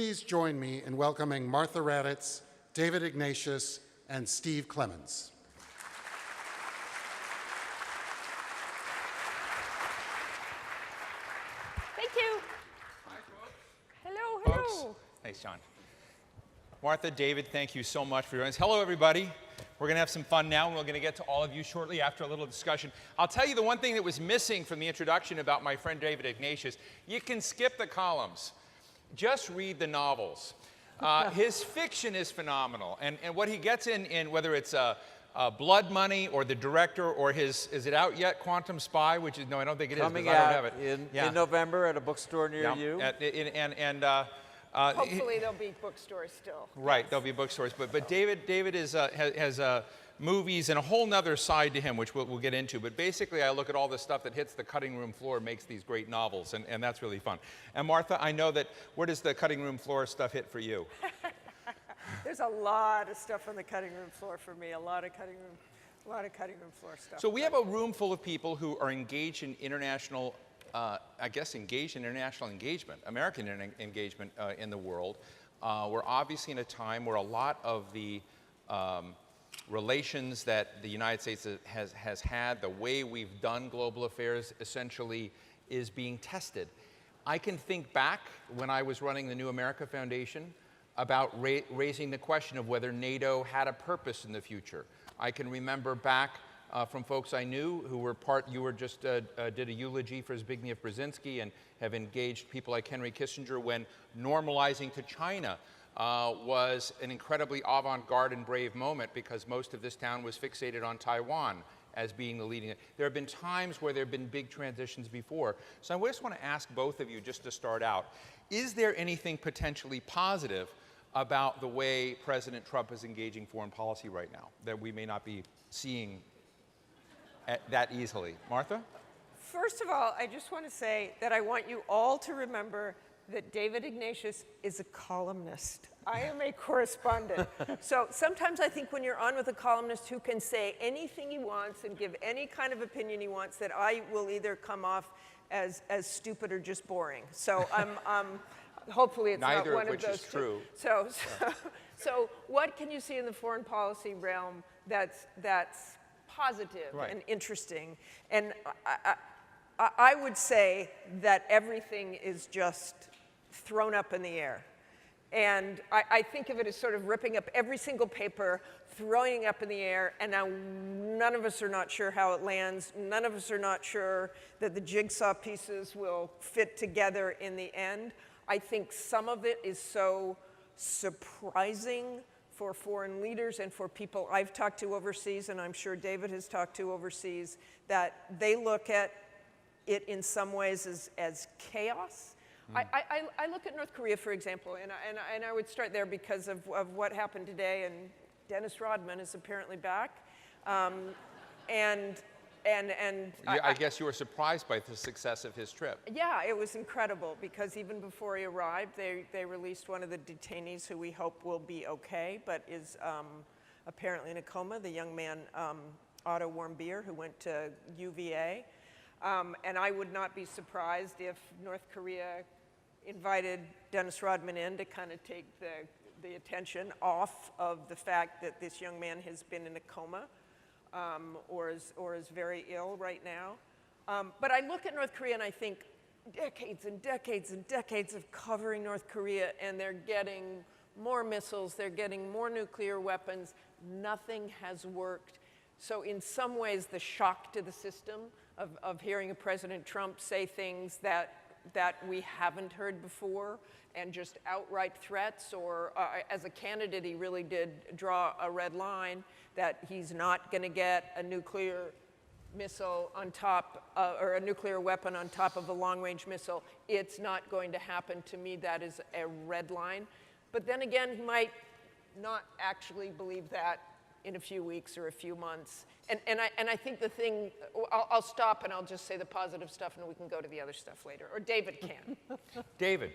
Please join me in welcoming Martha Raddatz, David Ignatius, and Steve Clemons. Thank you. Hi, folks. Hello, Folks. hello. Thanks, John. Martha, David, thank you so much for joining us. Hello, everybody. We're going to have some fun now, and we're going to get to all of you shortly after a little discussion. I'll tell you the one thing that was missing from the introduction about my friend David Ignatius. You can skip the columns. Just read the novels. His fiction is phenomenal, and what he gets in whether it's Blood Money or The Director or his, is it out yet, Quantum Spy, which is, no, I don't think it is. Coming I don't out have it. in November at a bookstore near you. Hopefully there'll be bookstores still. Right, Yes. there'll be bookstores. But David is, has movies and a whole nother side to him, which we'll get into. But basically, I look at all the stuff that hits the cutting room floor, makes these great novels, and that's really fun. And Martha, I know that, where does the cutting room floor stuff hit for you? There's a lot of stuff on the cutting room floor for me, a lot of cutting room floor stuff. So we have a room full of people who are engaged in international, engaged in international engagement, American engagement in the world. We're obviously in a time where a lot of the relations that the United States has had, the way we've done global affairs, essentially is being tested. I can think back when I was running the New America Foundation about raising the question of whether NATO had a purpose in the future. I can remember back from folks I knew who were you were just did a eulogy for Zbigniew Brzezinski and have engaged people like Henry Kissinger when normalizing to China was an incredibly avant-garde and brave moment because most of this town was fixated on Taiwan as being the leading. There have been times where there have been big transitions before. So I just want to ask both of you just to start out, is there anything potentially positive about the way President Trump is engaging foreign policy right now that we may not be seeing that easily? Martha? First of all, I just want to say that I want you all to remember that David Ignatius is a columnist. I am a correspondent. So sometimes I think when you're on with a columnist who can say anything he wants and give any kind of opinion he wants, that I will either come off as stupid or just boring. So hopefully it's Neither not one of which of those is true. So what can you see in the foreign policy realm that's positive Right. and interesting? And I would say that everything is just thrown up in the air. And I think of it as sort of ripping up every single paper, throwing it up in the air, and now none of us are not sure how it lands. None of us are not sure that the jigsaw pieces will fit together in the end. I think some of it is so surprising for foreign leaders and for people I've talked to overseas, and I'm sure David has talked to overseas, that they look at it in some ways as chaos. I look at North Korea, for example, and I would start there because of what happened today, and Dennis Rodman is apparently back. I guess you were surprised by the success of his trip. Yeah, it was incredible because even before he arrived, they released one of the detainees who we hope will be okay, but is apparently in a coma, the young man, Otto Warmbier, who went to UVA. And I would not be surprised if North Korea invited Dennis Rodman in to kind of take the attention off of the fact that this young man has been in a coma or is very ill right now. But I look at North Korea and I think decades and decades and decades of covering North Korea, and they're getting more missiles, they're getting more nuclear weapons. Nothing has worked. So in some ways, the shock to the system of hearing a President Trump say things that we haven't heard before, and just outright threats, or as a candidate, he really did draw a red line that he's not going to get a nuclear missile on top, or a nuclear weapon on top of a long-range missile. It's not going to happen. To me, that is a red line. But then again, he might not actually believe that in a few weeks or a few months. And I think the thing, I'll stop and I'll just say the positive stuff and we can go to the other stuff later. Or David can. David.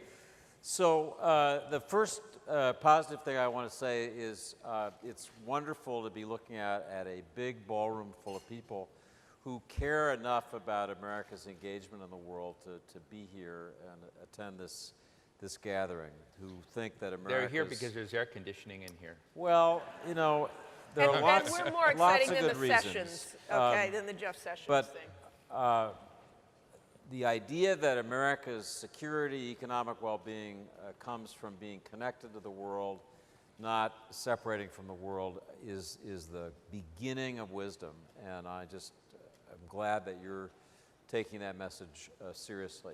So the first positive thing I want to say is it's wonderful to be looking at a big ballroom full of people who care enough about America's engagement in the world to be here and attend this this gathering who think that America They're here because there's air conditioning in here. well, you know, there are And lots, we're more lots exciting of than good the reasons. Sessions, okay, than the Jeff Sessions but thing. The idea that America's security, economic well-being comes from being connected to the world, not separating from the world, is the beginning of wisdom. And I just am glad that you're taking that message seriously.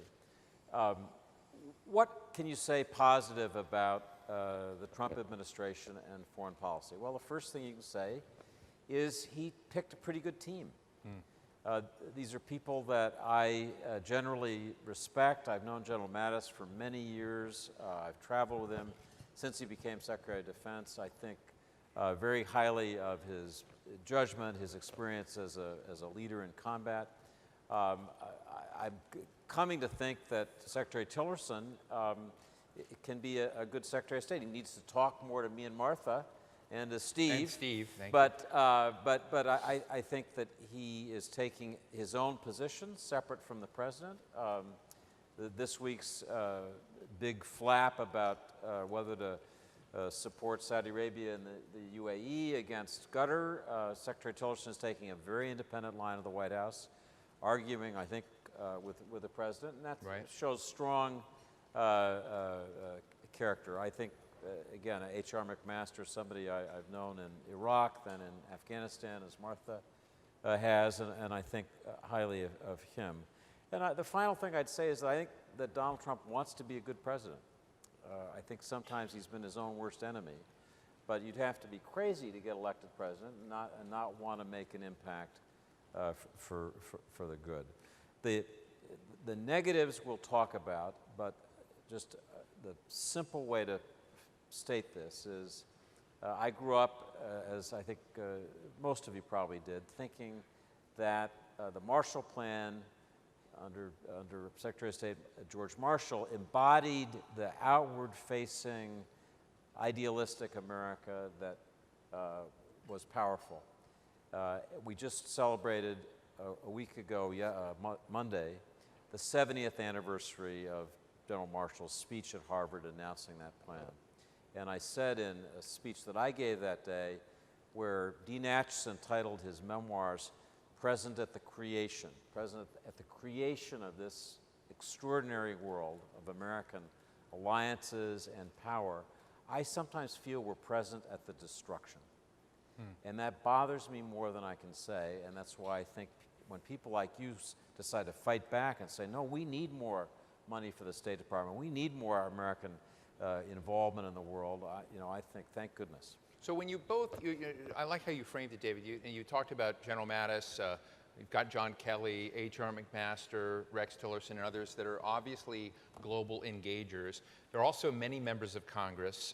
What can you say positive about the Trump administration and foreign policy? Well, the first thing you can say is he picked a pretty good team. These are people that I generally respect. I've known General Mattis for many years. I've traveled with him since he became Secretary of Defense. I think very highly of his judgment, his experience as a leader in combat. I'm coming to think that Secretary Tillerson can be a good Secretary of State. He needs to talk more to me and Martha and to Steve. And Steve, thank you. But I think that he is taking his own position separate from the president. This week's big flap about whether to support Saudi Arabia and the UAE against Qatar, Secretary Tillerson is taking a very independent line of the White House, arguing, I think, with the president, and that shows strong character. I think, again, H.R. McMaster, somebody I've known in Iraq, then in Afghanistan, as Martha has, and I think highly of him. And the final thing I'd say is that I think that Donald Trump wants to be a good president. I think sometimes he's been his own worst enemy, but you'd have to be crazy to get elected president and not want to make an impact for the good. The negatives we'll talk about, but just the simple way to state this is I grew up, as I think most of you probably did, thinking that the Marshall Plan under Secretary of State George Marshall embodied the outward-facing, idealistic America that was powerful. We just celebrated a week ago, Monday, the 70th anniversary of General Marshall's speech at Harvard announcing that plan. And I said in a speech that I gave that day, where Ignatius entitled his memoirs, Present at the Creation of this extraordinary world of American alliances and power, I sometimes feel we're present at the destruction. And that bothers me more than I can say, and that's why I think when people like you decide to fight back and say, no, we need more money for the State Department, we need more American involvement in the world, I think, thank goodness. So when you both, I like how you framed it, David. You talked about General Mattis, you've got John Kelly, H.R. McMaster, Rex Tillerson, and others that are obviously global engagers. There are also many members of Congress,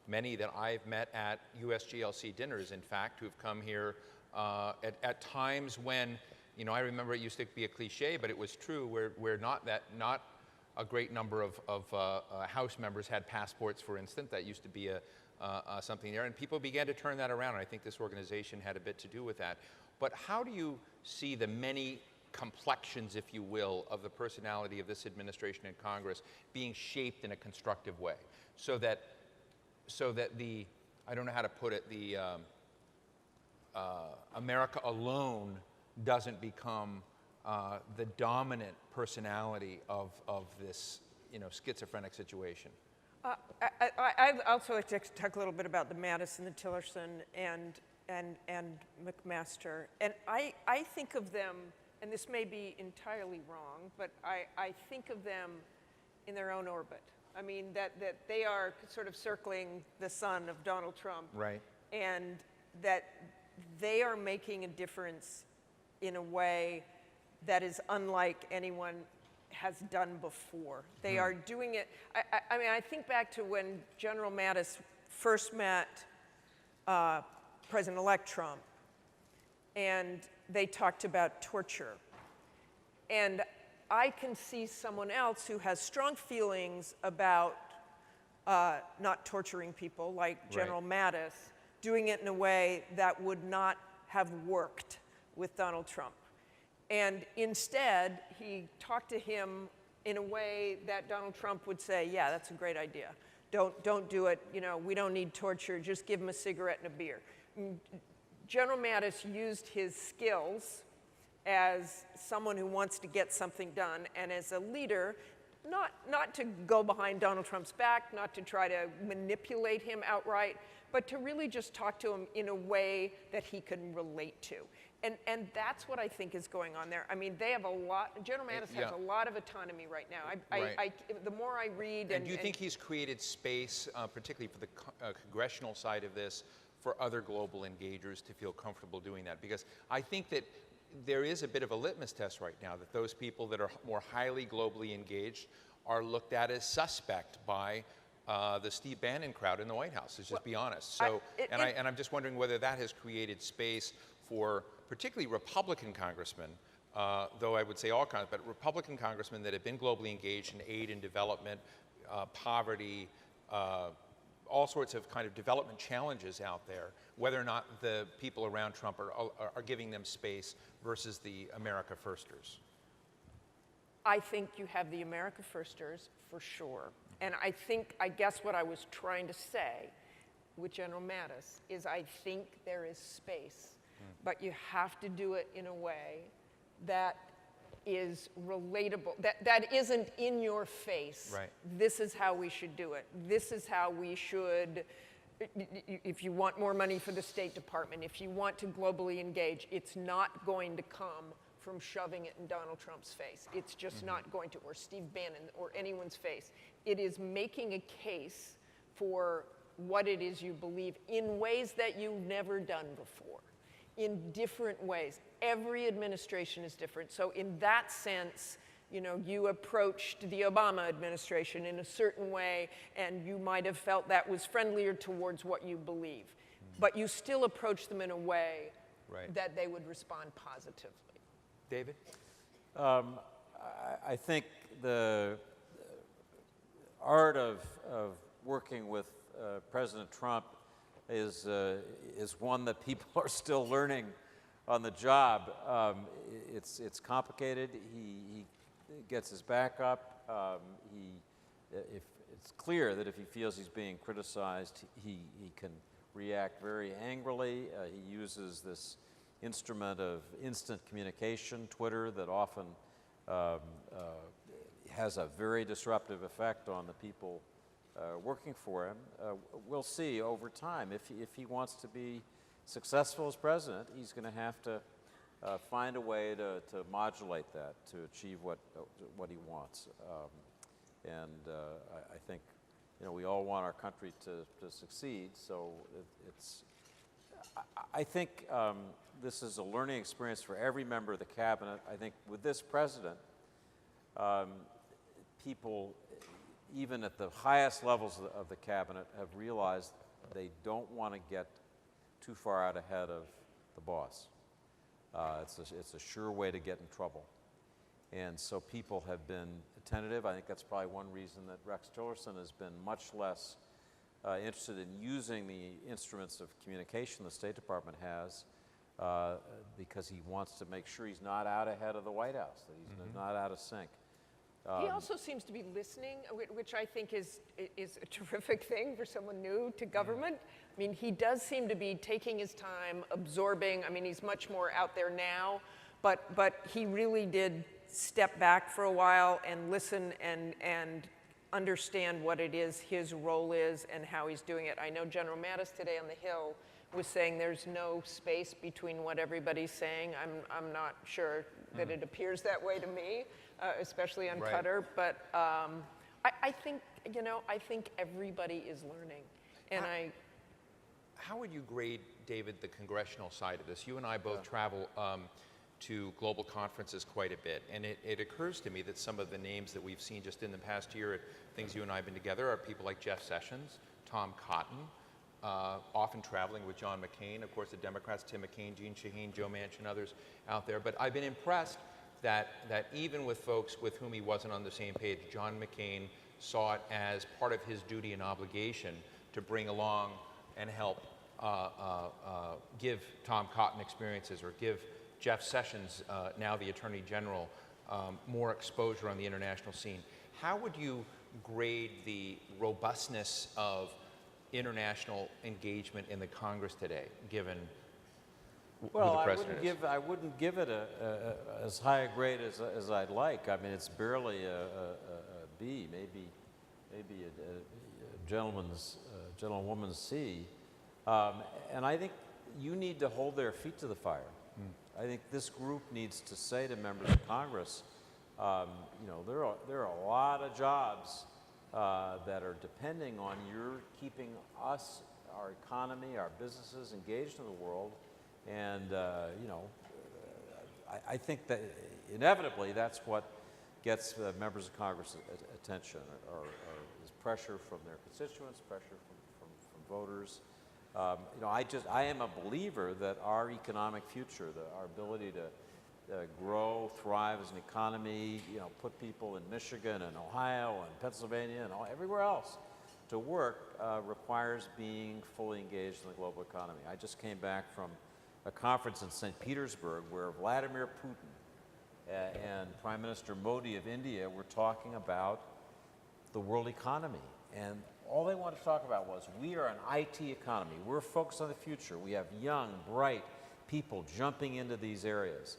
many that I've met at USGLC dinners, in fact, who've come here at times when, I remember it used to be a cliche, but it was true, where not a great number of House members had passports, for instance. That used to be something there, and people began to turn that around, and I think this organization had a bit to do with that. But how do you see the many complexions, if you will, of the personality of this administration and Congress being shaped in a constructive way, so that the, I don't know how to put it, the America alone doesn't become the dominant personality of this, schizophrenic situation? I'd also like to talk a little bit about the Mattis and the Tillerson and McMaster. And I think of them, and this may be entirely wrong, but I think of them in their own orbit. I mean, that they are sort of circling the sun of Donald Trump. Right. And that they are making a difference in a way that is unlike anyone has done before. They are doing it. I mean, I think back to when General Mattis first met President-elect Trump, and they talked about torture. And I can see someone else who has strong feelings about not torturing people, like General Mattis, doing it in a way that would not have worked with Donald Trump. And instead, he talked to him in a way that Donald Trump would say, yeah, that's a great idea. Don't do it, you know, we don't need torture, just give him a cigarette and a beer. General Mattis used his skills as someone who wants to get something done, and as a leader, not to go behind Donald Trump's back, not to try to manipulate him outright, but to really just talk to him in a way that he can relate to. And that's what I think is going on there. I mean, they have a lot, General Mattis has a lot of autonomy right now. The more I read And do you think he's created space, particularly for the congressional side of this, for other global engagers to feel comfortable doing that? Because I think that there is a bit of a litmus test right now that those people that are more highly globally engaged are looked at as suspect by the Steve Bannon crowd in the White House, let's just be honest. So, I'm just wondering whether that has created space for particularly Republican congressmen, though I would say all kinds, but Republican congressmen that have been globally engaged in aid and development, poverty, all sorts of kind of development challenges out there, whether or not the people around Trump are giving them space versus the America Firsters. I think you have the America Firsters for sure. And I guess what I was trying to say with General Mattis is I think there is space, but you have to do it in a way that is relatable, that isn't in your face. Right. This is how we should do it. This is how we should, if you want more money for the State Department, if you want to globally engage, it's not going to come from shoving it in Donald Trump's face. It's just not going to, or Steve Bannon, or anyone's face. It is making a case for what it is you believe in ways that you've never done before, in different ways. Every administration is different. So in that sense, you know, you approached the Obama administration in a certain way, and you might have felt that was friendlier towards what you believe. But you still approached them in a way that they would respond positively. David? I think the art of working with President Trump is one that people are still learning on the job. It's complicated. He gets his back up. If it's clear that if he feels he's being criticized, he can react very angrily. He uses this instrument of instant communication, Twitter, that often has a very disruptive effect on the people working for him. We'll see over time. If he wants to be successful as president, he's going to have to find a way to modulate that to achieve what he wants. I think, you know, we all want our country to succeed. So I think this is a learning experience for every member of the cabinet. I think with this president, people, even at the highest levels of the cabinet, have realized they don't want to get too far out ahead of the boss. It's a sure way to get in trouble. And so people have been tentative. I think that's probably one reason that Rex Tillerson has been much less interested in using the instruments of communication the State Department has, because he wants to make sure he's not out ahead of the White House, that he's not out of sync. He also seems to be listening, which I think is a terrific thing for someone new to government. I mean, he does seem to be taking his time, absorbing. I mean, he's much more out there now, but he really did step back for a while and listen and understand what it is his role is and how he's doing it. I know General Mattis today on the Hill was saying there's no space between what everybody's saying. I'm not sure that it appears that way to me, especially on Qatar. But I think, you know, I think everybody is learning. And How would you grade, David, the congressional side of this? You and I both travel to global conferences quite a bit, and it occurs to me that some of the names that we've seen just in the past year at things you and I have been together are people like Jeff Sessions, Tom Cotton, often traveling with John McCain, of course the Democrats, Tim McCain, Jeanne Shaheen, Joe Manchin, others out there. But I've been impressed that even with folks with whom he wasn't on the same page, John McCain saw it as part of his duty and obligation to bring along and help give Tom Cotton experiences, or give Jeff Sessions, now the Attorney General, more exposure on the international scene. How would you grade the robustness of international engagement in the Congress today, given Well, who the I president is? I wouldn't give it as high a grade as I'd like. I mean, it's barely a B, maybe a gentlewoman's C. And I think you need to hold their feet to the fire. I think this group needs to say to members of Congress, you know, there are a lot of jobs that are depending on your keeping us, our economy, our businesses engaged in the world. And, you know, I think that inevitably that's what gets members of Congress attention, or is pressure from their constituents, pressure from voters. You know, I am a believer that our economic future, our ability to grow, thrive as an economy, you know, put people in Michigan and Ohio and Pennsylvania and everywhere else to work requires being fully engaged in the global economy. I just came back from a conference in St. Petersburg where Vladimir Putin and Prime Minister Modi of India were talking about the world economy. And all they wanted to talk about was, we are an IT economy. We're focused on the future. We have young, bright people jumping into these areas.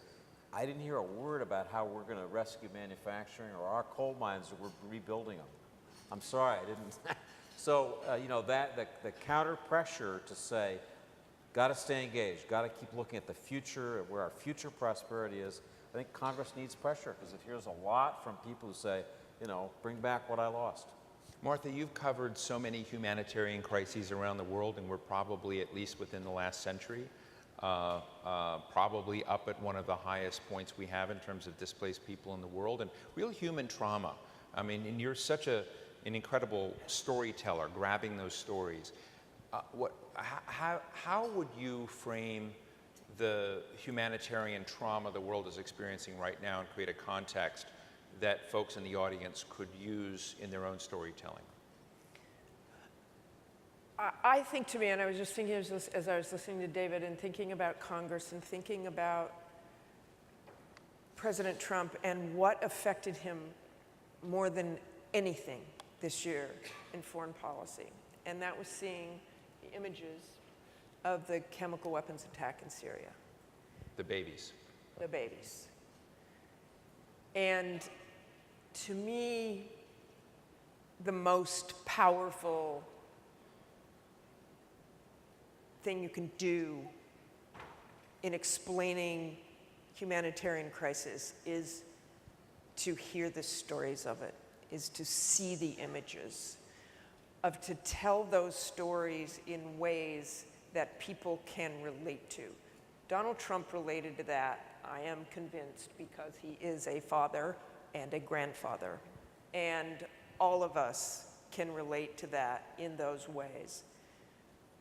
I didn't hear a word about how we're going to rescue manufacturing or our coal mines, or we're rebuilding them. I'm sorry, I didn't. So, you know, the counter pressure to say, got to stay engaged, got to keep looking at the future, where our future prosperity is. I think Congress needs pressure, because it hears a lot from people who say, you know, bring back what I lost. Martha, you've covered so many humanitarian crises around the world, and we're probably, at least within the last century, probably up at one of the highest points we have in terms of displaced people in the world, and real human trauma. I mean, and you're such an incredible storyteller, grabbing those stories. How would you frame the humanitarian trauma the world is experiencing right now and create a context that folks in the audience could use in their own storytelling? I think, to me, and I was just thinking as I was listening to David and thinking about Congress and thinking about President Trump and what affected him more than anything this year in foreign policy. And that was seeing the images of the chemical weapons attack in Syria. The babies. The babies. And to me, the most powerful thing you can do in explaining humanitarian crisis is to hear the stories of it, is to see the images, of to tell those stories in ways that people can relate to. Donald Trump related to that, I am convinced, because he is a father and a grandfather. And all of us can relate to that in those ways.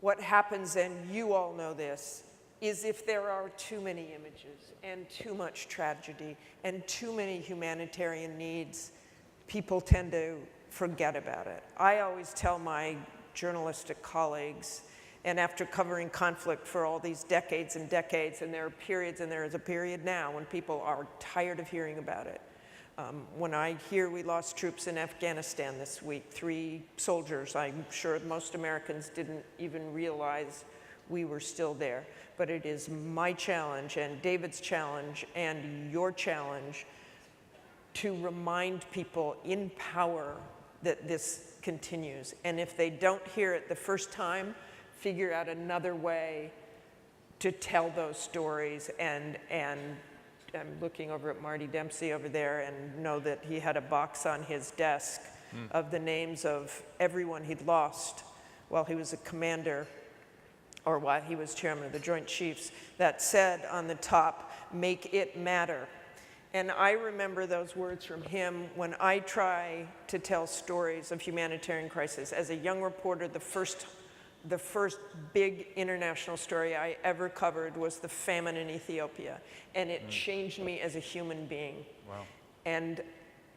What happens, and you all know this, is if there are too many images and too much tragedy and too many humanitarian needs, people tend to forget about it. I always tell my journalistic colleagues, and after covering conflict for all these decades and decades, and there are periods, and there is a period now when people are tired of hearing about it. When I hear we lost troops in Afghanistan this week, 3 soldiers, I'm sure most Americans didn't even realize we were still there. But it is my challenge and David's challenge and your challenge to remind people in power that this continues. And if they don't hear it the first time, figure out another way to tell those stories. And I'm looking over at Marty Dempsey over there and know that he had a box on his desk of the names of everyone he'd lost while he was a commander or while he was chairman of the Joint Chiefs that said on the top, "Make it matter." And I remember those words from him when I try to tell stories of humanitarian crisis. As a young reporter, the first big international story I ever covered was the famine in Ethiopia. And it changed me as a human being. Wow. And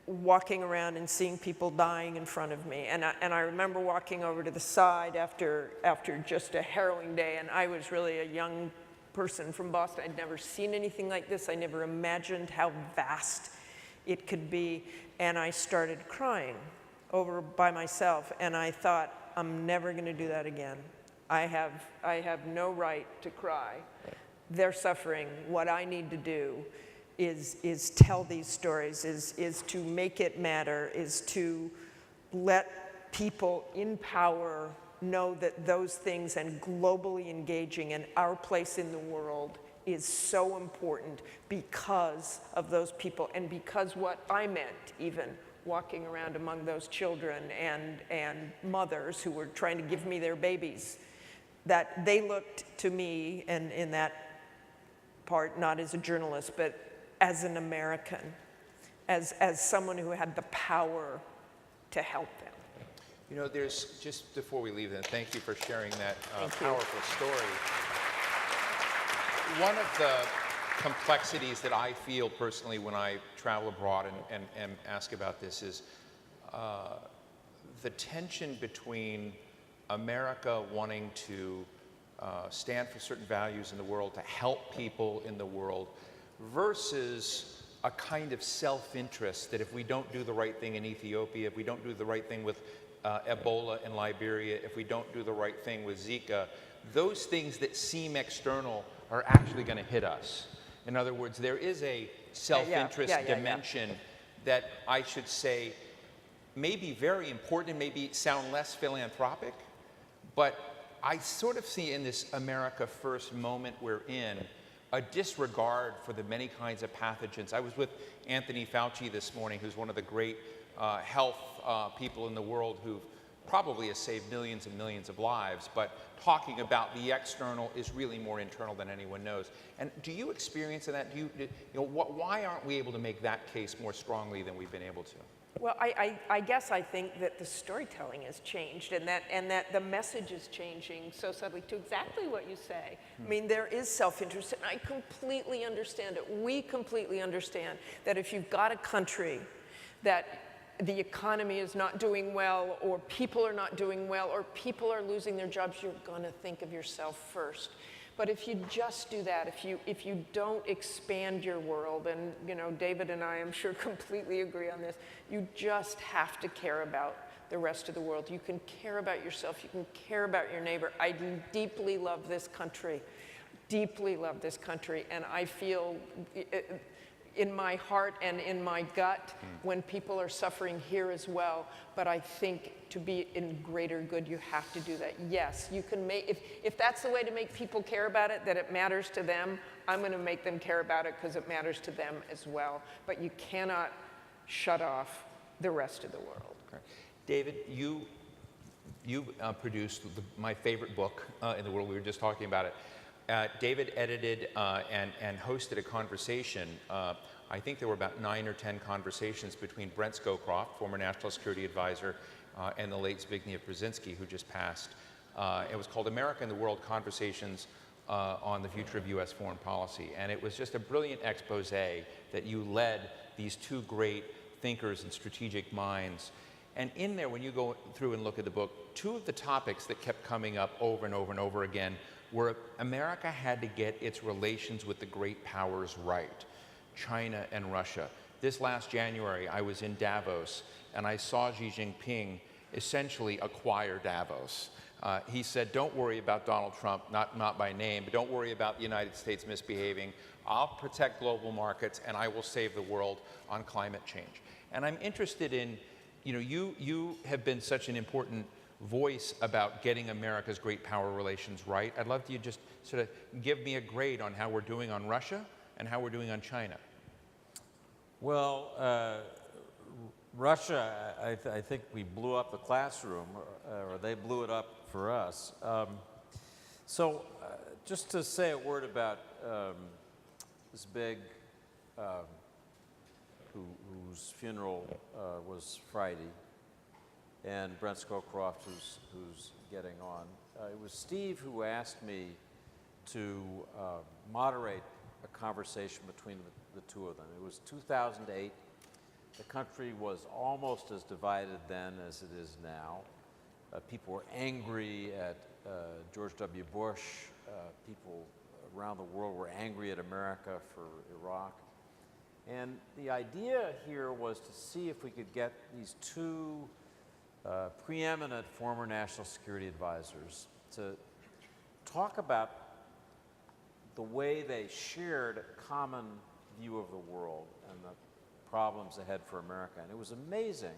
walking around and seeing people dying in front of me. And I remember walking over to the side after just a harrowing day, and I was really a young person from Boston. I'd never seen anything like this. I never imagined how vast it could be. And I started crying over by myself, and I thought, I'm never going to do that again. I have no right to cry. They're suffering. What I need to do is tell these stories, is to make it matter, is to let people in power know that those things, and globally engaging in our place in the world, is so important because of those people, and because what I meant, even walking around among those children and mothers who were trying to give me their babies, that they looked to me, and in that part, not as a journalist, but as an American, as someone who had the power to help them. You know, there's, just before we leave, then, thank you for sharing that Thank you. powerful story. One of the complexities that I feel personally when I travel abroad and ask about this is the tension between America wanting to stand for certain values in the world, to help people in the world, versus a kind of self-interest that if we don't do the right thing in Ethiopia, if we don't do the right thing with Ebola in Liberia, if we don't do the right thing with Zika, those things that seem external are actually going to hit us. In other words, there is a self-interest dimension that I should say may be very important and maybe sound less philanthropic, but I sort of see in this America First moment we're in a disregard for the many kinds of pathogens. I was with Anthony Fauci this morning, who's one of the great health people in the world who probably has saved millions and millions of lives, but talking about the external is really more internal than anyone knows. And do you experience that? Why aren't we able to make that case more strongly than we've been able to? Well, I guess I think that the storytelling has changed, and that the message is changing so subtly to exactly what you say. I mean, there is self-interest, and I completely understand it. We completely understand that if you've got a country that the economy is not doing well, or people are not doing well, or people are losing their jobs, you're going to think of yourself first. But if you just do that, if you don't expand your world, and you know, David and I, I'm sure, completely agree on this, you just have to care about the rest of the world. You can care about yourself, you can care about your neighbor. I deeply love this country, and I feel in my heart and in my gut when people are suffering here as well. But I think to be in greater good, you have to do that. Yes, you can make, if that's the way to make people care about it, that it matters to them, I'm going to make them care about it because it matters to them as well. But you cannot shut off the rest of the world. Okay. David, you produced my favorite book in the world. We were just talking about it. David edited and hosted a conversation. I think there were about 9 or 10 conversations between Brent Scowcroft, former National Security Advisor, and the late Zbigniew Brzezinski, who just passed. It was called America and the World: Conversations on the Future of U.S. Foreign Policy. And it was just a brilliant expose that you led these two great thinkers and strategic minds. And in there, when you go through and look at the book, two of the topics that kept coming up over and over and over again were America had to get its relations with the great powers right, China and Russia. This last January, I was in Davos, and I saw Xi Jinping essentially acquire Davos. He said, don't worry about Donald Trump, not by name, but don't worry about the United States misbehaving. I'll protect global markets, and I will save the world on climate change. And I'm interested in, you have been such an important voice about getting America's great power relations right. I'd love you just sort of give me a grade on how we're doing on Russia and how we're doing on China. Well, Russia, I think we blew up the classroom, or they blew it up for us. Just to say a word about this big, whose funeral was Friday, and Brent Scowcroft, who's getting on. It was Steve who asked me to moderate a conversation between the two of them. It was 2008. The country was almost as divided then as it is now. People were angry at George W. Bush. People around the world were angry at America for Iraq. And the idea here was to see if we could get these two preeminent former national security advisors to talk about the way they shared a common view of the world and the problems ahead for America. And it was amazing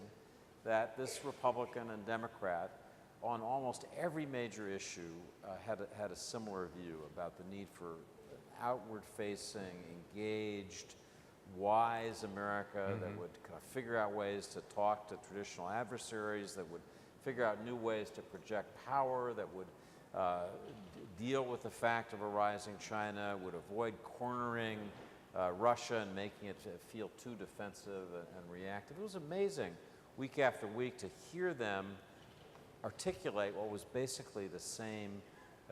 that this Republican and Democrat on almost every major issue had a similar view about the need for an outward-facing, engaged, wise America that would kind of figure out ways to talk to traditional adversaries, that would figure out new ways to project power, that would deal with the fact of a rising China, would avoid cornering Russia and making it feel too defensive and reactive. It was amazing week after week to hear them articulate what was basically the same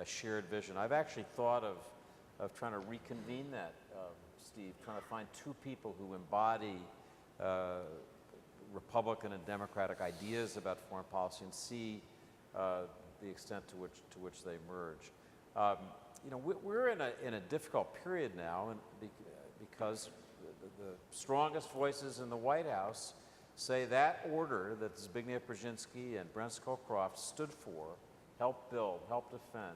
shared vision. I've actually thought of trying to reconvene that, Steve, trying to find two people who embody Republican and Democratic ideas about foreign policy and see the extent to which they merge. You know, we're in a difficult period now, and because the strongest voices in the White House say that order that Zbigniew Brzezinski and Brent Scowcroft stood for, help build, help defend,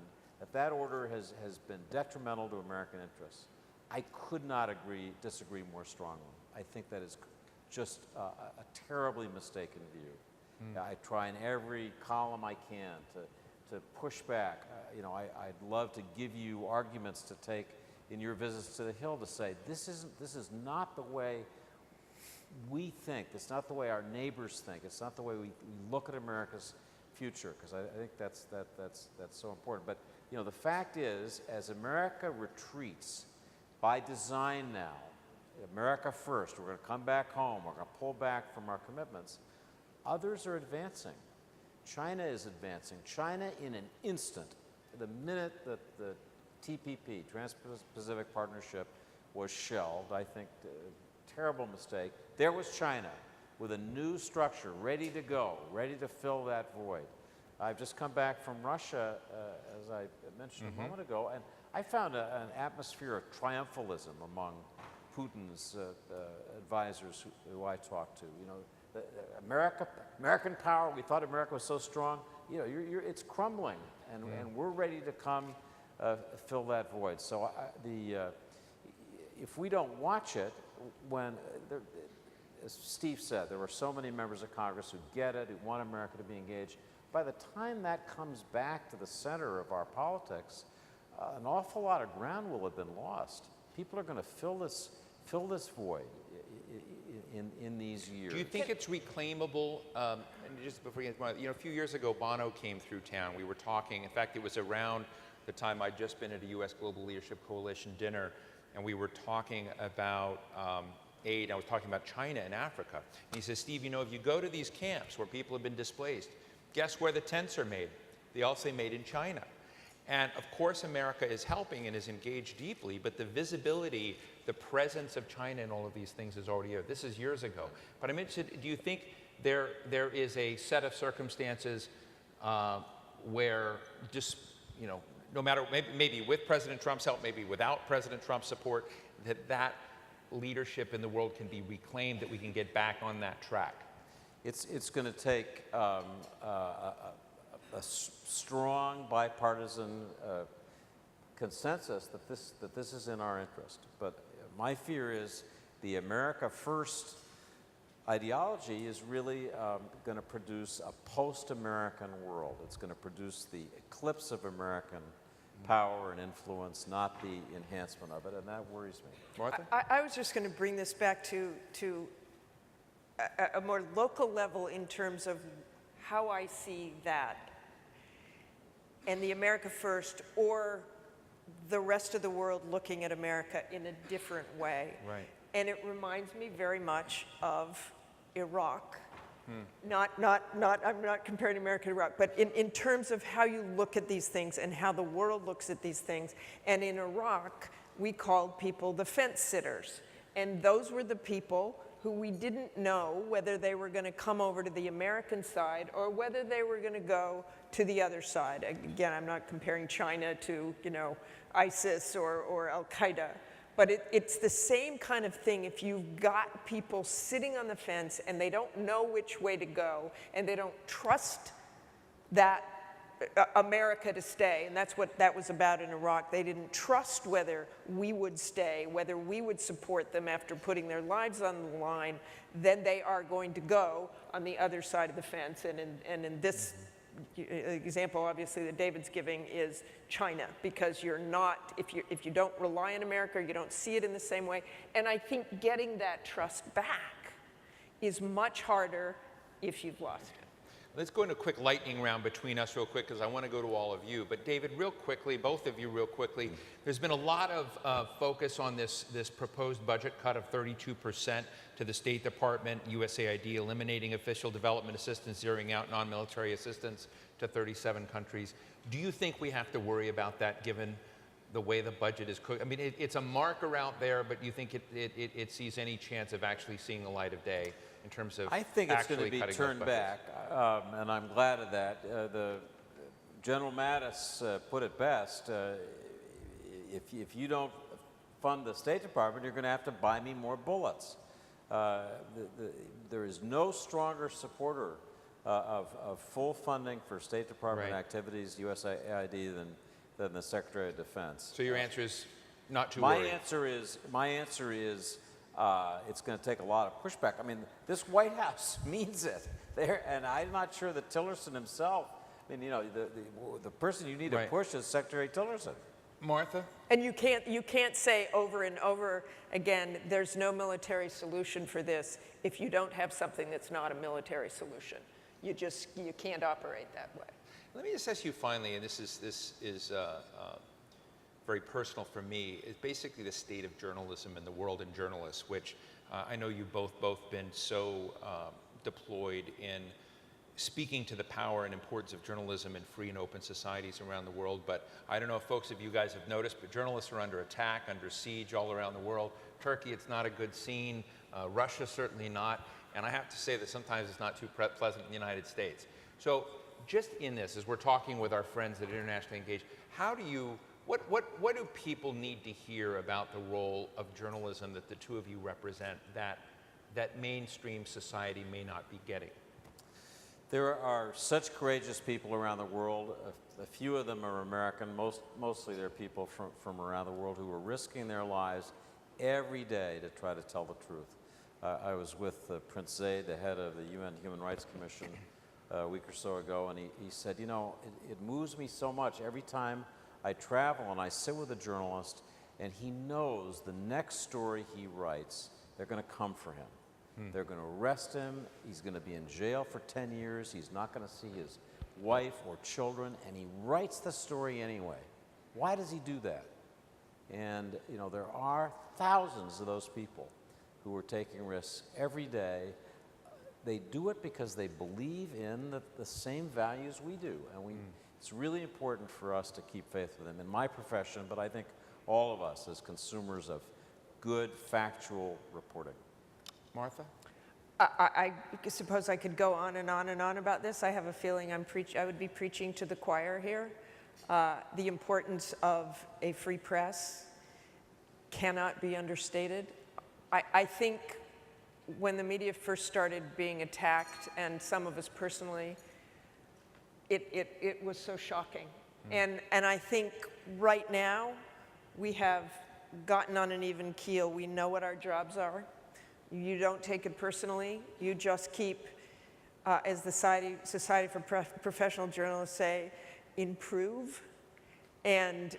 that order has been detrimental to American interests. I could not disagree more strongly. I think that is just a terribly mistaken view. I try in every column I can to push back. You know, I'd love to give you arguments to take in your visits to the Hill to say, this is not the way we think. It's not the way our neighbors think. It's not the way we look at America's future, because I think that's so important. But you know, the fact is, as America retreats by design now, America first, we're going to come back home, we're going to pull back from our commitments, others are advancing. China is advancing. China, in an instant, the minute that the TPP, Trans-Pacific Partnership, was shelved, I think a terrible mistake, there was China with a new structure, ready to go, ready to fill that void. I've just come back from Russia, as I mentioned a moment ago, and I found an atmosphere of triumphalism among Putin's advisors who I talked to. You know, American power, we thought America was so strong, you know, it's crumbling, and we're ready to come fill that void. So if we don't watch it, as Steve said, there were so many members of Congress who get it, who want America to be engaged. By the time that comes back to the center of our politics, an awful lot of ground will have been lost. People are going to fill this void in these years. Do you think it's reclaimable? And just before you know, a few years ago, Bono came through town. We were talking. In fact, it was around the time I'd just been at a U.S. Global Leadership Coalition dinner, and we were talking about aid. I was talking about China and Africa. And he says, Steve, you know, if you go to these camps where people have been displaced, guess where the tents are made? They all say made in China. And of course, America is helping and is engaged deeply, but the visibility, the presence of China in all of these things is already there. This is years ago. But I'm interested, do you think there is a set of circumstances where just, you know, no matter, maybe with President Trump's help, maybe without President Trump's support, that leadership in the world can be reclaimed, that we can get back on that track? It's going to take a strong bipartisan consensus that this is in our interest. But my fear is the America First ideology is really going to produce a post-American world. It's going to produce the eclipse of American power and influence, not the enhancement of it, and that worries me. Martha? I was just going to bring this back to a more local level in terms of how I see that and the America First, or the rest of the world looking at America in a different way. Right. And it reminds me very much of Iraq. I'm not comparing America to Iraq, but in terms of how you look at these things and how the world looks at these things. And in Iraq, we called people the fence sitters. And those were the people who we didn't know whether they were going to come over to the American side or whether they were going to go to the other side. Again, I'm not comparing China to, you know, ISIS or Al-Qaeda, But it's the same kind of thing if you've got people sitting on the fence and they don't know which way to go and they don't trust that America to stay, and that's what that was about in Iraq. They didn't trust whether we would stay, whether we would support them after putting their lives on the line. Then they are going to go on the other side of the fence. And in this example, obviously, that David's giving is China, because you're not, if you don't rely on America, you don't see it in the same way. And I think getting that trust back is much harder if you've lost it. Let's go into a quick lightning round between us real quick, because I want to go to all of you. But David, real quickly, both of you real quickly, there's been a lot of focus on this proposed budget cut of 32% to the State Department, USAID, eliminating official development assistance, zeroing out non-military assistance to 37 countries. Do you think we have to worry about that given the way the budget is cooked? I mean, it's a marker out there, but do you think it sees any chance of actually seeing the light of day in terms of I think it's going to be turned back, and I'm glad of that. The General Mattis put it best. If you don't fund the State Department, you're going to have to buy me more bullets. There is no stronger supporter of full funding for State Department activities, USAID, than the Secretary of Defense. So your answer is not too worried? My answer is it's going to take a lot of pushback. I mean, this White House means it. And I'm not sure that Tillerson himself, I mean, you know, the person you need to push is Secretary Tillerson. Martha? And you can't say over and over again, there's no military solution for this if you don't have something that's not a military solution. You can't operate that way. Let me just ask you finally, and this is very personal for me, is basically the state of journalism and the world in journalists, which I know you've both been so deployed in speaking to the power and importance of journalism in free and open societies around the world. But I don't know if folks of you guys have noticed, but journalists are under attack, under siege all around the world. Turkey, it's not a good scene. Russia, certainly not. And I have to say that sometimes it's not too pleasant in the United States. So just in this, as we're talking with our friends that are internationally engaged, how do you, what do people need to hear about the role of journalism that the two of you represent that mainstream society may not be getting? There are such courageous people around the world. A few of them are American. Mostly they're people from around the world who are risking their lives every day to try to tell the truth. I was with Prince Zaid, the head of the UN Human Rights Commission, a week or so ago, and he said, you know, it moves me so much every time I travel and I sit with a journalist and he knows the next story he writes, they're going to come for him. They're going to arrest him. He's going to be in jail for 10 years. He's not going to see his wife or children, and he writes the story anyway. Why does he do that? And, you know, there are thousands of those people who are taking risks every day. They do it because they believe in the same values we do. And it's really important for us to keep faith with them in my profession, but I think all of us as consumers of good, factual reporting. Martha? I suppose I could go on and on and on about this. I have a feeling I would be preaching to the choir here. The importance of a free press cannot be understated. I think when the media first started being attacked, and some of us personally, it was so shocking. And I think right now we have gotten on an even keel. We know what our jobs are. You don't take it personally. You just keep, as the Society for Professional Journalists say, improve. And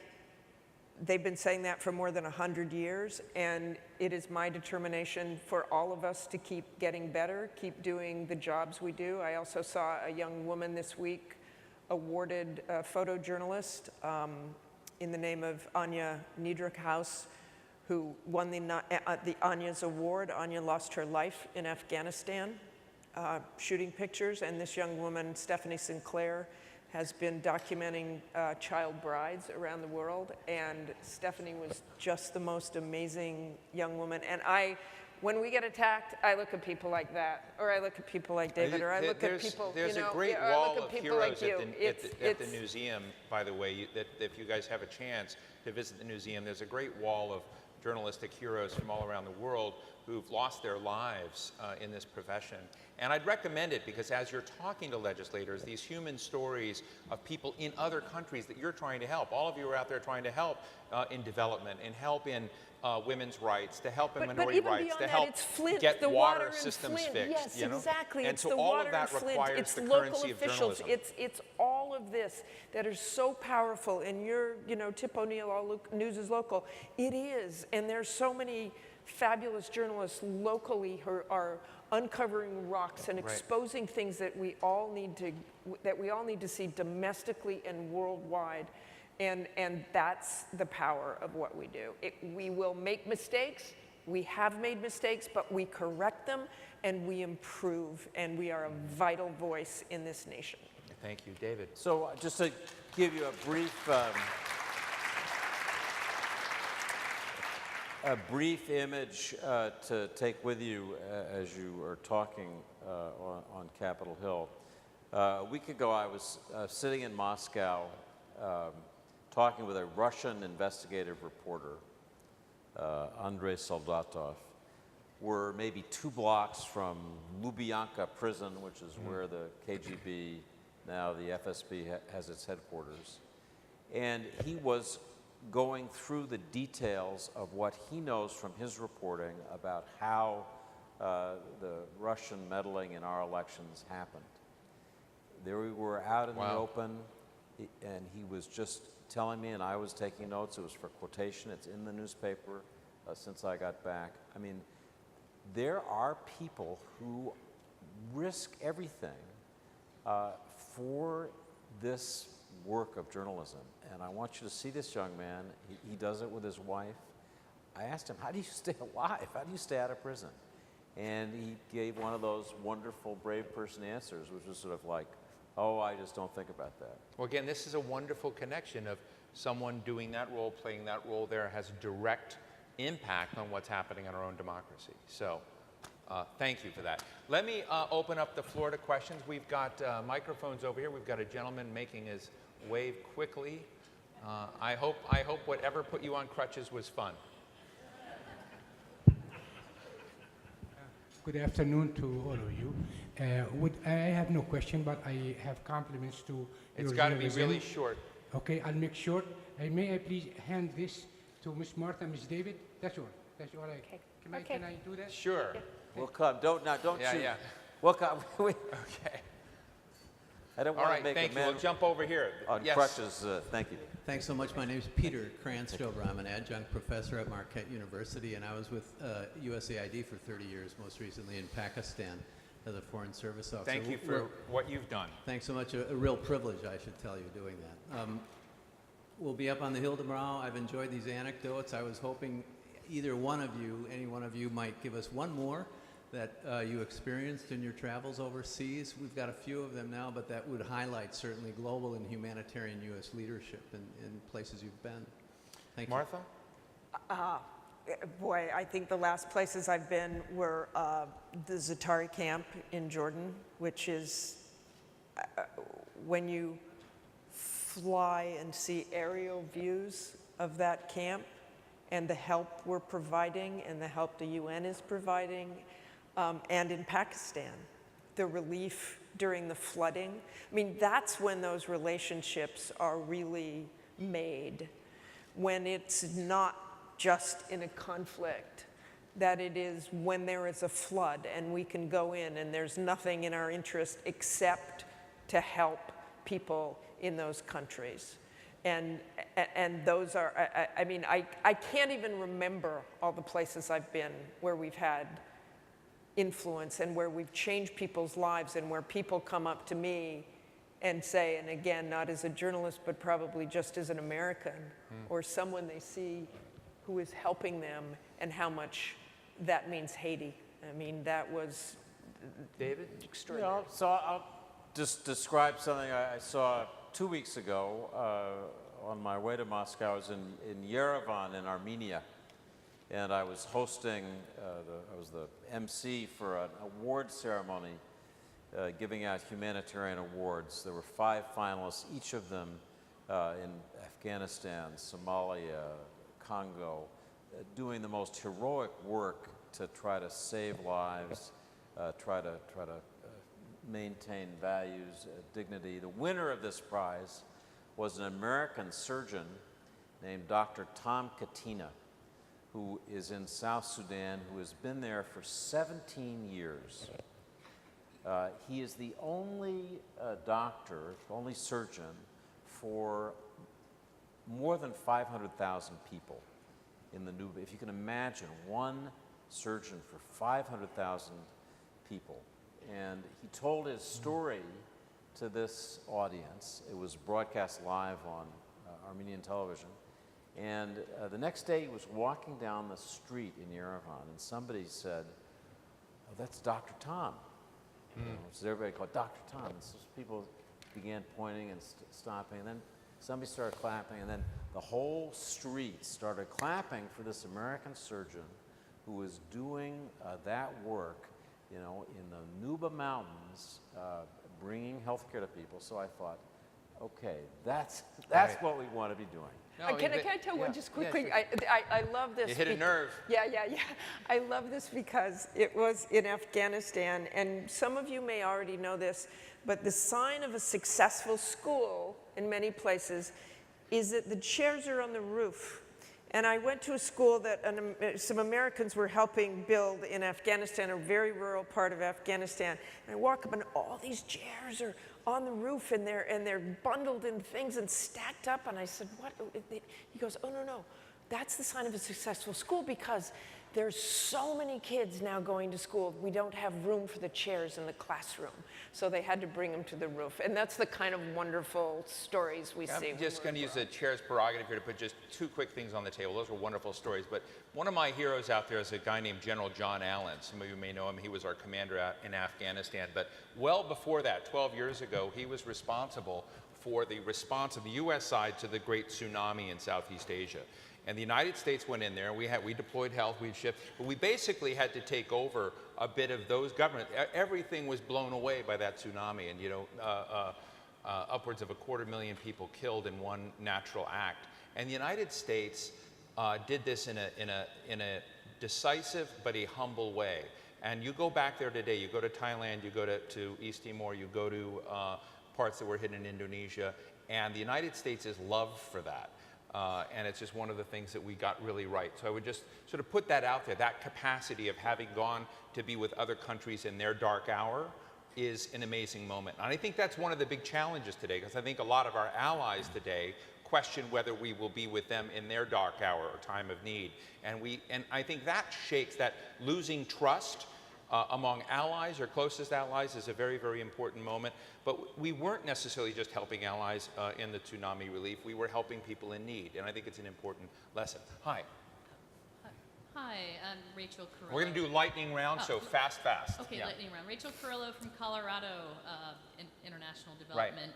they've been saying that for more than 100 years. And it is my determination for all of us to keep getting better, keep doing the jobs we do. I also saw a young woman this week awarded a photojournalist in the name of Anya Niedrichhaus, who won the Anya's Award. Anya lost her life in Afghanistan shooting pictures, and this young woman, Stephanie Sinclair, has been documenting child brides around the world, and Stephanie was just the most amazing young woman. And when we get attacked, I look at people like that, or I look at people like David, or I look at people, There's a great wall of heroes at the museum, by the way, that if you guys have a chance to visit the museum, there's a great wall of journalistic heroes from all around the world who've lost their lives in this profession. And I'd recommend it because as you're talking to legislators, these human stories of people in other countries that you're trying to help, all of you are out there trying to help in development and help in women's rights, to help in minority rights, to help it's Flint, get the water in systems Flint. fixed. Yes, you know? exactly. And It's so the all water of that in Flint. requires It's the local currency of officials. journalism. It's all of this that is so powerful. And you're, Tip O'Neill, All News is Local. It is, and there's so many fabulous journalists locally who are uncovering rocks and exposing things that we all need to see domestically and worldwide. And that's the power of what we do. We will make mistakes. We have made mistakes, but we correct them and we improve, and we are a vital voice in this nation. Thank you, David. So just to give you a brief image to take with you as you are talking on Capitol Hill. A week ago, I was sitting in Moscow talking with a Russian investigative reporter, Andrei Soldatov. We're maybe 2 blocks from Lubyanka prison, which is where the KGB, now the FSB, has its headquarters. And he was going through the details of what he knows from his reporting about how the Russian meddling in our elections happened. There we were out in the open, and he was just telling me, and I was taking notes. It was for quotation. It's in the newspaper since I got back. I mean, there are people who risk everything for this work of journalism. And I want you to see this young man. He does it with his wife. I asked him, how do you stay alive? How do you stay out of prison? And he gave one of those wonderful brave person answers, which was sort of like, oh, I just don't think about that. Well, again, this is a wonderful connection of someone doing that role, playing that role there has direct impact on what's happening in our own democracy. So thank you for that. Let me open up the floor to questions. We've got microphones over here. We've got a gentleman making his wave quickly. I hope whatever put you on crutches was fun. Good afternoon to all of you. I have no question, but I have compliments to It's your got to be journalism. really short. Okay, I'll make short. May I please hand this to Miss Martha, Miss David? That's all. That's all. Okay. Can I do that? Sure. We'll come. Don't Yeah, shoot. yeah. We'll come. Okay. I don't All want right, to make thank a you. man We'll jump over here. on Yes. crutches. Thank you. Thanks so much. My name is Peter Kranstover. I'm an adjunct professor at Marquette University, and I was with USAID for 30 years, most recently in Pakistan as a foreign service officer. Thank you for what you've done. Thanks so much. A real privilege, I should tell you, doing that. We'll be up on the Hill tomorrow. I've enjoyed these anecdotes. I was hoping either one of you, any one of you, might give us one more that you experienced in your travels overseas. We've got a few of them now, but that would highlight certainly global and humanitarian U.S. leadership in places you've been. Thank you. Martha? Boy, I think the last places I've been were the Zaatari Camp in Jordan, which is when you fly and see aerial views of that camp and the help we're providing and the help the UN is providing, and in Pakistan, the relief during the flooding. I mean, that's when those relationships are really made, when it's not just in a conflict, that it is when there is a flood and we can go in and there's nothing in our interest except to help people in those countries. And those are, I mean, I can't even remember all the places I've been where we've had influence and where we've changed people's lives and where people come up to me and say, and again, not as a journalist, but probably just as an American or someone they see who is helping them, and how much that means Haiti. I mean, that was David? extraordinary. So I'll just describe something I saw 2 weeks ago on my way to Moscow. I was in Yerevan in Armenia, and I was hosting, I was the MC for an award ceremony giving out humanitarian awards. There were 5 finalists, each of them in Afghanistan, Somalia, Congo, doing the most heroic work to try to save lives, try to maintain values, dignity. The winner of this prize was an American surgeon named Dr. Tom Katina, who is in South Sudan, who has been there for 17 years. He is the only doctor, only surgeon for more than 500,000 people in the Nuba. If you can imagine, one surgeon for 500,000 people. And he told his story to this audience. It was broadcast live on Armenian television. And the next day he was walking down the street in Yerevan, and somebody said, "Oh, that's Dr. Tom." You know, so everybody called Dr. Tom. And so people began pointing and stopping, and then somebody started clapping, and then the whole street started clapping for this American surgeon who was doing that work, you know, in the Nuba Mountains, bringing health care to people. So I thought, okay, that's Right. what we want to be doing. No, Can I tell one just quickly? Yeah, sure. I love this. You hit a nerve. Yeah. I love this because it was in Afghanistan, and some of you may already know this, but the sign of a successful school in many places is that the chairs are on the roof. And I went to a school that some Americans were helping build in Afghanistan, a very rural part of Afghanistan. And I walk up, and all these chairs are on the roof, and they're bundled in things and stacked up. And I said, "What?" He goes, "Oh, no. That's the sign of a successful school because there's so many kids now going to school. We don't have room for the chairs in the classroom." So they had to bring them to the roof. And that's the kind of wonderful stories we see. I'm just going to use the chair's prerogative here to put just two quick things on the table. Those were wonderful stories. But one of my heroes out there is a guy named General John Allen. Some of you may know him. He was our commander in Afghanistan. But well before that, 12 years ago, he was responsible for the response of the U.S. side to the great tsunami in Southeast Asia. And the United States went in there. We deployed health, we shipped, but we basically had to take over a bit of those governments. Everything was blown away by that tsunami, and upwards of 250,000 people killed in one natural act. And the United States did this in a decisive but a humble way. And you go back there today. You go to Thailand. You go to East Timor. You go to parts that were hit in Indonesia, and the United States is loved for that. And it's just one of the things that we got really right. So I would just sort of put that out there. That capacity of having gone to be with other countries in their dark hour is an amazing moment. And I think that's one of the big challenges today, because I think a lot of our allies today question whether we will be with them in their dark hour or time of need. And I think that shakes, that losing trust among allies or closest allies is a very, very important moment. But we weren't necessarily just helping allies in the tsunami relief. We were helping people in need, and I think it's an important lesson. Hi. Hi, I'm Rachel Carrillo. We're going to do lightning round, so fast. Okay, Yeah. lightning round. Rachel Carrillo from Colorado International Development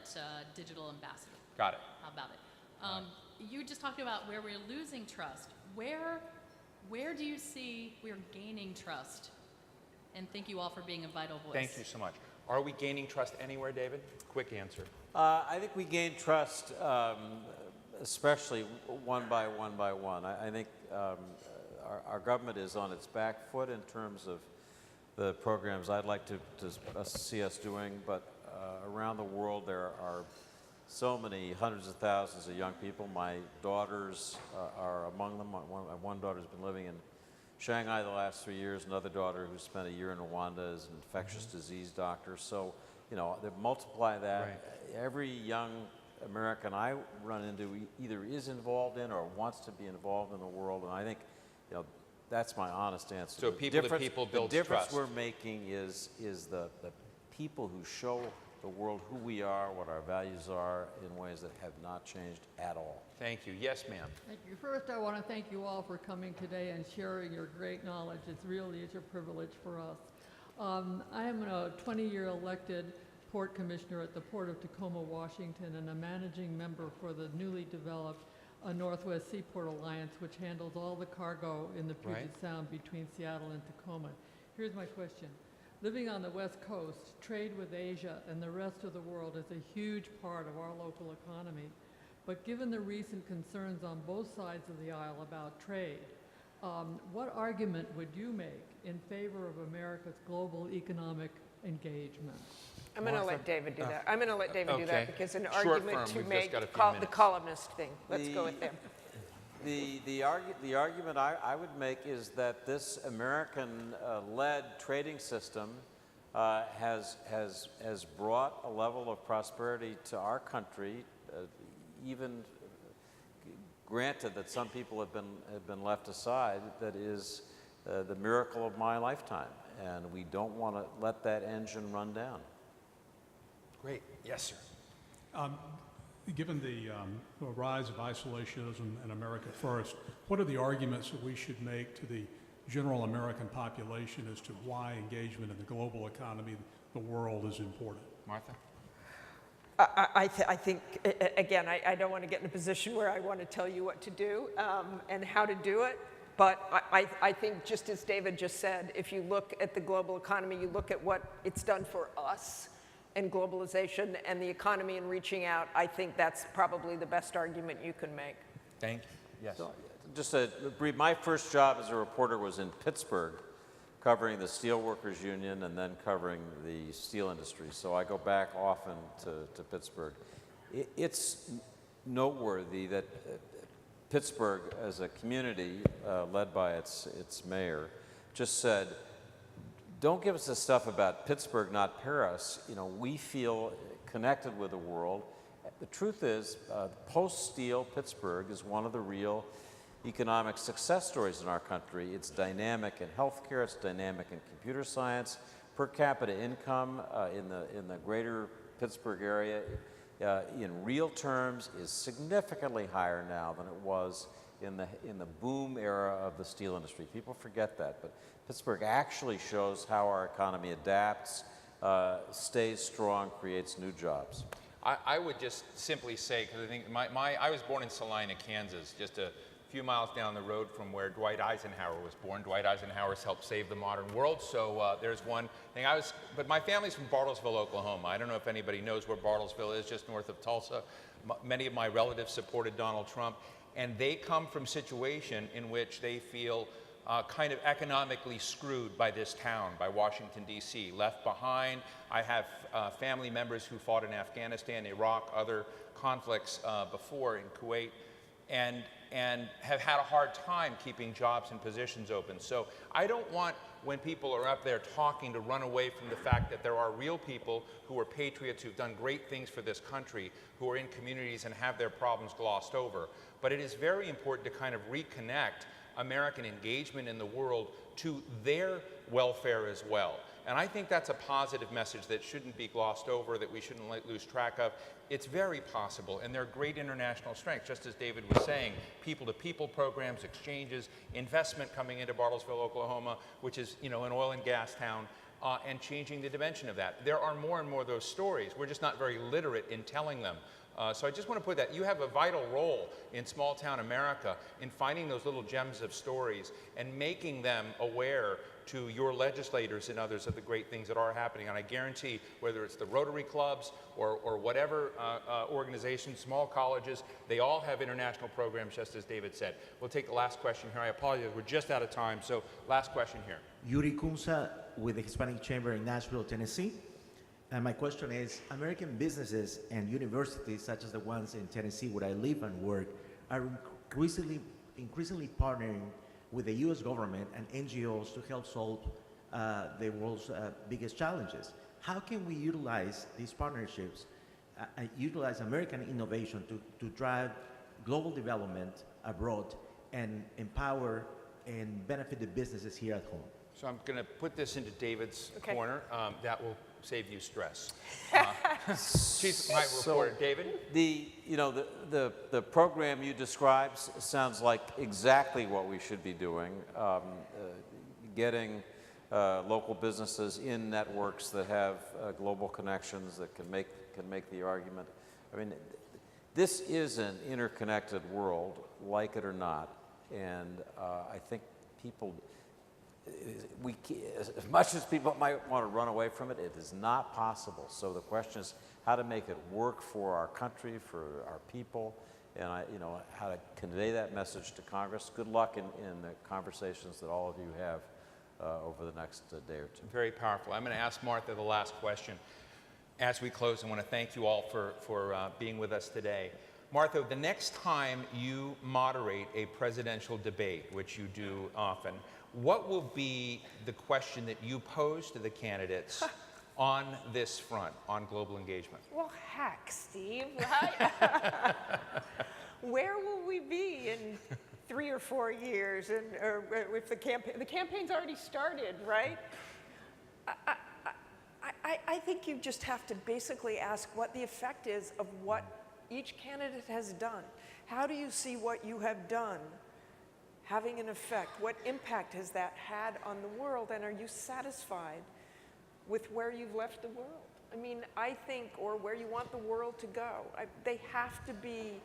Digital Ambassador. Got it. How about it? You just talked about where we're losing trust. Where do you see we're gaining trust? And thank you all for being a vital voice. Thank you so much. Are we gaining trust anywhere, David? Quick answer. I think we gain trust, especially one by one. I think our government is on its back foot in terms of the programs I'd like to see us doing, but around the world there are so many hundreds of thousands of young people. My daughters are among them. One daughter's been living in Shanghai the last 3 years, another daughter who spent a year in Rwanda as an infectious disease doctor. So, they multiply that. Right. Every young American I run into either is involved in or wants to be involved in the world, and I think, that's my honest answer. So people to people builds The difference trust. we're making is the people who show the world who we are, what our values are, in ways that have not changed at all. Thank you. Yes, ma'am. Thank you. First, I want to thank you all for coming today and sharing your great knowledge. It really is a privilege for us. I am a 20-year elected port commissioner at the Port of Tacoma, Washington, and a managing member for the newly developed Northwest Seaport Alliance, which handles all the cargo in the Puget Sound between Seattle and Tacoma. Here's my question. Living on the West Coast, trade with Asia and the rest of the world is a huge part of our local economy. But given the recent concerns on both sides of the aisle about trade, What argument would you make in favor of America's global economic engagement? I'm going to let David do that. I'm going to let David do okay. that because an Short argument form, to we've just make got a few the minutes. columnist thing. Let's go with them. The argument I would make is that this American-led trading system has brought a level of prosperity to our country, even granted that some people have been left aside, that is the miracle of my lifetime, and we don't want to let that engine run down. Great. Yes, sir. Given the rise of isolationism and America First, what are the arguments that we should make to the general American population as to why engagement in the global economy, the world, is important? Martha? I think, again, I don't want to get in a position where I want to tell you what to do and how to do it. But I think, just as David just said, if you look at the global economy, you look at what it's done for us and globalization and the economy and reaching out, I think that's probably the best argument you can make. Thank you. Yes. So, just a brief, my first job as a reporter was in Pittsburgh, covering the Steelworkers Union and then covering the steel industry. So I go back often to Pittsburgh. It's noteworthy that Pittsburgh, as a community led by its mayor, just said, don't give us this stuff about Pittsburgh, not Paris. You know, we feel connected with the world. The truth is, post-steel, Pittsburgh is one of the real economic success stories in our country. It's dynamic in healthcare, it's dynamic in computer science. Per capita income in the greater Pittsburgh area, in real terms, is significantly higher now than it was in the boom era of the steel industry. People forget that, but Pittsburgh actually shows how our economy adapts, stays strong, creates new jobs. I would just simply say, because I think I was born in Salina, Kansas, just a few miles down the road from where Dwight Eisenhower was born. Dwight Eisenhower's helped save the modern world, so there's one thing. But my family's from Bartlesville, Oklahoma. I don't know if anybody knows where Bartlesville is, just north of Tulsa. Many of my relatives supported Donald Trump, and they come from a situation in which they feel kind of economically screwed by this town, by Washington, D.C., left behind. I have family members who fought in Afghanistan, Iraq, other conflicts before in Kuwait, and have had a hard time keeping jobs and positions open. So I don't want, when people are up there talking, to run away from the fact that there are real people who are patriots, who've done great things for this country, who are in communities and have their problems glossed over. But it is very important to kind of reconnect American engagement in the world to their welfare as well. And I think that's a positive message that shouldn't be glossed over, that we shouldn't lose track of. It's very possible, and there are great international strengths, just as David was saying, people-to-people programs, exchanges, investment coming into Bartlesville, Oklahoma, which is, you know, an oil and gas town, and changing the dimension of that. There are more and more of those stories. We're just not very literate in telling them. So I just want to put that, you have a vital role in small town America in finding those little gems of stories and making them aware to your legislators and others of the great things that are happening. And I guarantee, whether it's the Rotary clubs or whatever organizations, small colleges, they all have international programs, just as David said. We'll take the last question here. I apologize, we're just out of time, so last question here. Yuri Kunza with the Hispanic Chamber in Nashville, Tennessee. And my question is, American businesses and universities, such as the ones in Tennessee where I live and work, are increasingly partnering with the U.S. government and NGOs to help solve the world's biggest challenges. How can we utilize these partnerships, utilize American innovation to drive global development abroad and empower and benefit the businesses here at home? So I'm going to put this into David's corner. That will save you stress. Chief Reporter David. The program you described sounds like exactly what we should be doing. Getting local businesses in networks that have global connections that can make the argument. I mean, this is an interconnected world, like it or not, and I think people. As much as people might want to run away from it, it is not possible. So the question is how to make it work for our country, for our people, and how to convey that message to Congress. Good luck in the conversations that all of you have over the next day or two. Very powerful. I'm going to ask Martha the last question. As we close, I want to thank you all for being with us today. Martha, the next time you moderate a presidential debate, which you do often, what will be the question that you pose to the candidates on this front, on global engagement? Well, heck, Steve, right? Where will we be in 3 or 4 years? Or if the campaign's already started, right? I think you just have to basically ask what the effect is of what each candidate has done. How do you see what you have done having an effect? What impact has that had on the world? And are you satisfied with where you've left the world? I mean, I think, or where you want the world to go. They have to be,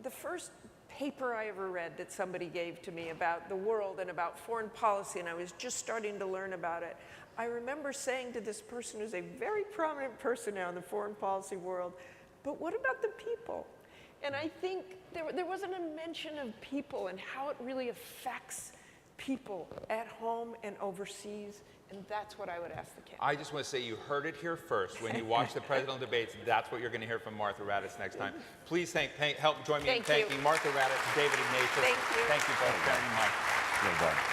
the first paper I ever read that somebody gave to me about the world and about foreign policy, and I was just starting to learn about it, I remember saying to this person who's a very prominent person now in the foreign policy world, but what about the people? And I think there wasn't a mention of people and how it really affects people at home and overseas, and that's what I would ask the candidate. I just want to say you heard it here first. When you watch the presidential debates, that's what you're going to hear from Martha Raddatz next time. Please help join me in thanking Martha Raddatz and David Ignatius. Thank you. Thank you both very much. Well done.